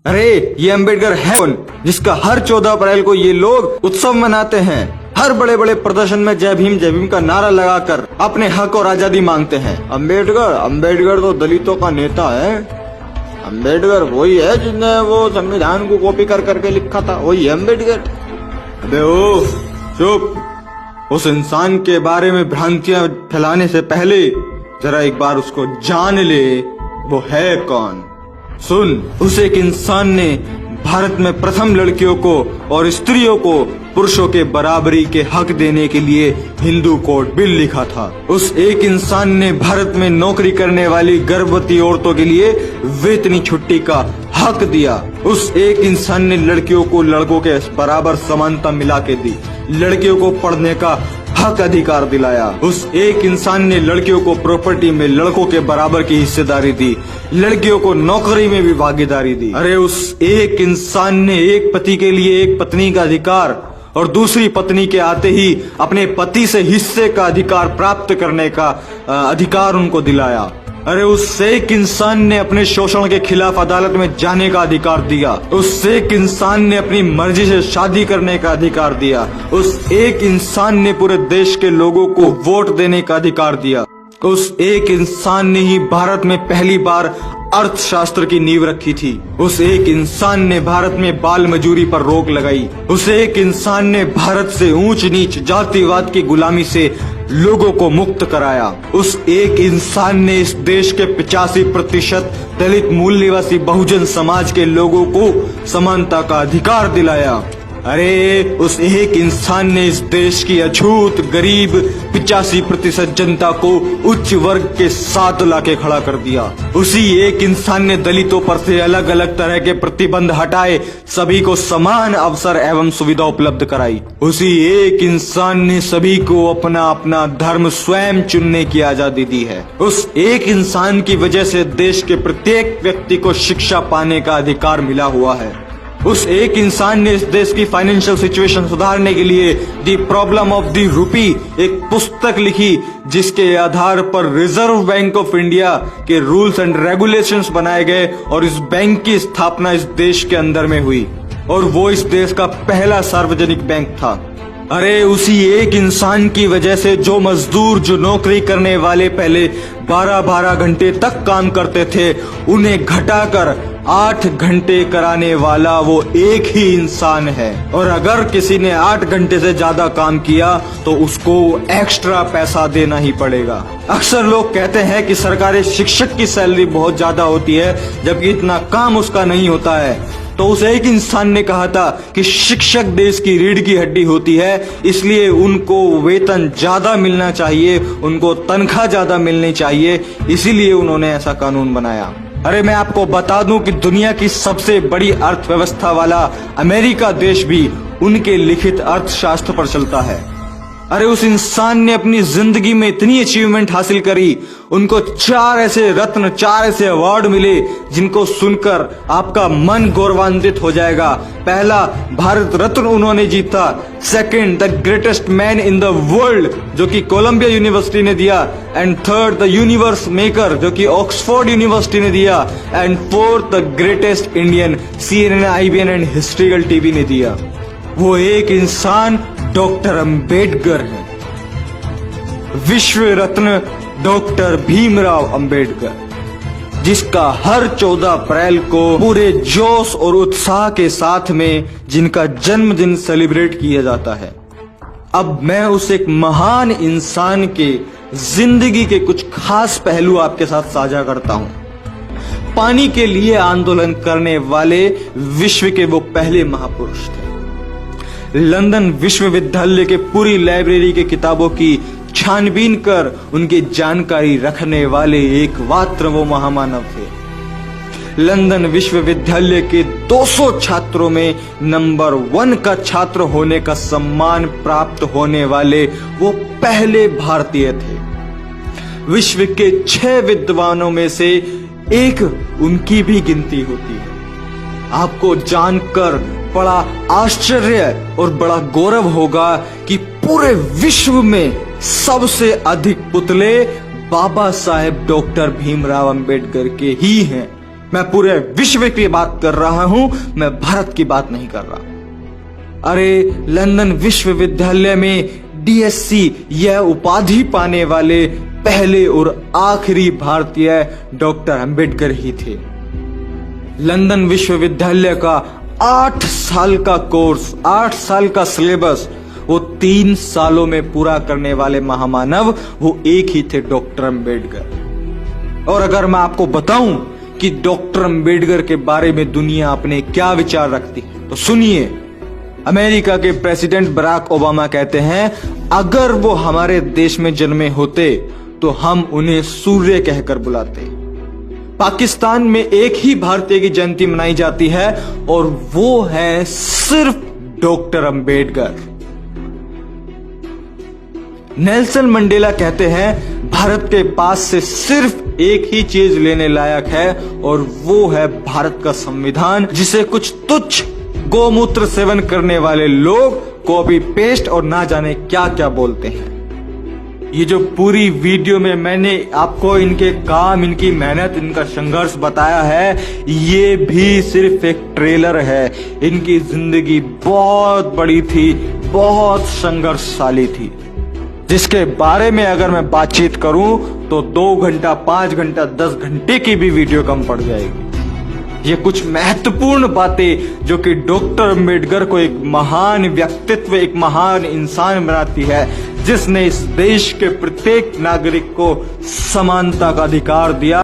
अरे ये अम्बेडकर है कौन जिसका हर 14 अप्रैल को ये लोग उत्सव मनाते हैं? हर बड़े बड़े प्रदर्शन में जय भीम का नारा लगाकर अपने हक और आजादी मांगते हैं। अम्बेडकर तो दलितों का नेता है। अम्बेडकर वही है जिसने वो संविधान को कॉपी कर करके लिखा था, वही है अम्बेडकर। अबे ओ चुप। उस इंसान के बारे में भ्रांतियां फैलाने से पहले जरा एक बार उसको जान ले, वो है कौन। सुन, उस एक इंसान ने भारत में प्रथम लड़कियों को और स्त्रियों को पुरुषों के बराबरी के हक देने के लिए हिंदू कोड बिल लिखा था। उस एक इंसान ने भारत में नौकरी करने वाली गर्भवती औरतों के लिए वेतनी छुट्टी का हक दिया। उस एक इंसान ने लड़कियों को लड़कों के बराबर समानता मिला के दी, लड़कियों को पढ़ने का हक अधिकार दिलाया। उस एक इंसान ने लड़कियों को प्रॉपर्टी में लड़कों के बराबर की हिस्सेदारी दी, लड़कियों को नौकरी में भी भागीदारी दी। अरे उस एक इंसान ने एक पति के लिए एक पत्नी का अधिकार और दूसरी पत्नी के आते ही अपने पति से हिस्से का अधिकार प्राप्त करने का अधिकार उनको दिलाया। अरे उस एक इंसान ने अपने शोषण के खिलाफ अदालत में जाने का अधिकार दिया। उस एक इंसान ने अपनी मर्जी से शादी करने का अधिकार दिया। उस एक इंसान ने पूरे देश के लोगों को वोट देने का अधिकार दिया। उस एक इंसान ने ही भारत में पहली बार अर्थशास्त्र की नींव रखी थी। उस एक इंसान ने भारत में बाल मजूरी पर रोक लगाई। उस एक इंसान ने भारत से ऊंच नीच जातिवाद की गुलामी से लोगों को मुक्त कराया। उस एक इंसान ने इस देश के 85% दलित मूल निवासी बहुजन समाज के लोगों को समानता का अधिकार दिलाया। अरे उस एक इंसान ने इस देश की अछूत गरीब 85% जनता को उच्च वर्ग के साथ लाके खड़ा कर दिया। उसी एक इंसान ने दलितों पर से अलग अलग तरह के प्रतिबंध हटाए, सभी को समान अवसर एवं सुविधा उपलब्ध कराई। उसी एक इंसान ने सभी को अपना अपना धर्म स्वयं चुनने की आजादी दी है। उस एक इंसान की वजह से देश के प्रत्येक व्यक्ति को शिक्षा पाने का अधिकार मिला हुआ है। उस एक इंसान ने इस देश की फाइनेंशियल सिचुएशन सुधारने के लिए the problem of the rupee एक पुस्तक लिखी, जिसके आधार पर रिजर्व बैंक ऑफ इंडिया के रूल्स एंड रेगुलेशंस बनाए गए और इस बैंक की स्थापना इस देश के अंदर में हुई और वो इस देश का पहला सार्वजनिक बैंक था। अरे उसी एक इंसान की वजह से जो मजदूर, जो नौकरी करने वाले पहले 12-12 घंटे तक काम करते थे, उन्हें घटाकर 8 घंटे कराने वाला वो एक ही इंसान है। और अगर किसी ने 8 घंटे से ज्यादा काम किया तो उसको एक्स्ट्रा पैसा देना ही पड़ेगा। अक्सर लोग कहते हैं कि सरकारी शिक्षक की सैलरी बहुत ज्यादा होती है, जबकि इतना काम उसका नहीं होता है। तो उस एक इंसान ने कहा था कि शिक्षक देश की रीढ़ की हड्डी होती है, इसलिए उनको वेतन ज्यादा मिलना चाहिए, उनको तनख्वाह ज्यादा मिलनी चाहिए, इसीलिए उन्होंने ऐसा कानून बनाया। अरे मैं आपको बता दूं कि दुनिया की सबसे बड़ी अर्थव्यवस्था वाला अमेरिका देश भी उनके लिखित अर्थशास्त्र पर चलता है। अरे उस इंसान ने अपनी जिंदगी में इतनी अचीवमेंट हासिल करी, उनको 4 ऐसे रत्न, 4 ऐसे अवार्ड मिले जिनको सुनकर आपका मन गौरवान्वित हो जाएगा। पहला, भारत रत्न उन्होंने जीता। Second, the greatest man in the world, जो कि कोलंबिया यूनिवर्सिटी ने दिया। And third, the universe maker, जो कि ऑक्सफोर्ड यूनिवर्सिटी ने दिया। And fourth, the greatest Indian, CNN, IBN and historical TV ने दिया। वो एक इंसान डॉक्टर अंबेडकर है, विश्व रत्न डॉक्टर भीमराव अंबेडकर, जिसका हर 14 अप्रैल को पूरे जोश और उत्साह के साथ में जिनका जन्मदिन सेलिब्रेट किया जाता है। अब मैं उस एक महान इंसान के जिंदगी के कुछ खास पहलू आपके साथ साझा करता हूं। पानी के लिए आंदोलन करने वाले विश्व के वो पहले महापुरुष थे। लंदन विश्वविद्यालय के पूरी लाइब्रेरी के किताबों की छानबीन कर उनकी जानकारी रखने वाले एकमात्र वो महामानव थे। लंदन विश्वविद्यालय के 200 छात्रों में नंबर 1 का छात्र होने का सम्मान प्राप्त होने वाले वो पहले भारतीय थे। विश्व के 6 विद्वानों में से एक उनकी भी गिनती होती है। आपको जानकर बड़ा आश्चर्य और बड़ा गौरव होगा कि पूरे विश्व में सबसे अधिक पुतले बाबा साहेब डॉक्टर भीमराव अंबेडकर के ही हैं। मैं पूरे विश्व की बात कर रहा हूं, मैं भारत की बात नहीं कर रहा। अरे लंदन विश्वविद्यालय में डीएससी यह उपाधि पाने वाले पहले और आखिरी भारतीय डॉक्टर अंबेडकर ही थे। लंदन विश्वविद्यालय का 8 साल का कोर्स, 8 साल का सिलेबस वो 3 सालों में पूरा करने वाले महामानव वो एक ही थे, डॉक्टर अंबेडकर। और अगर मैं आपको बताऊं कि डॉक्टर अंबेडकर के बारे में दुनिया अपने क्या विचार रखती है तो सुनिए। अमेरिका के प्रेसिडेंट बराक ओबामा कहते हैं, अगर वो हमारे देश में जन्मे होते तो हम उन्हें सूर्य कहकर बुलाते। पाकिस्तान में एक ही भारतीय की जयंती मनाई जाती है और वो है सिर्फ डॉक्टर अंबेडकर। नेल्सन मंडेला कहते हैं, भारत के पास से सिर्फ एक ही चीज लेने लायक है और वो है भारत का संविधान, जिसे कुछ तुच्छ गोमूत्र सेवन करने वाले लोग कॉपी पेस्ट और ना जाने क्या क्या बोलते हैं। ये जो पूरी वीडियो में मैंने आपको इनके काम, इनकी मेहनत, इनका संघर्ष बताया है, ये भी सिर्फ एक ट्रेलर है। इनकी जिंदगी बहुत बड़ी थी, बहुत संघर्षशाली थी, जिसके बारे में अगर मैं बातचीत करूं तो 2 घंटा, 5 घंटा, 10 घंटे की भी वीडियो कम पड़ जाएगी। ये कुछ महत्वपूर्ण बातें जो कि डॉक्टर अंबेडकर को एक महान व्यक्तित्व, एक महान इंसान बनाती है, जिसने इस देश के प्रत्येक नागरिक को समानता का अधिकार दिया।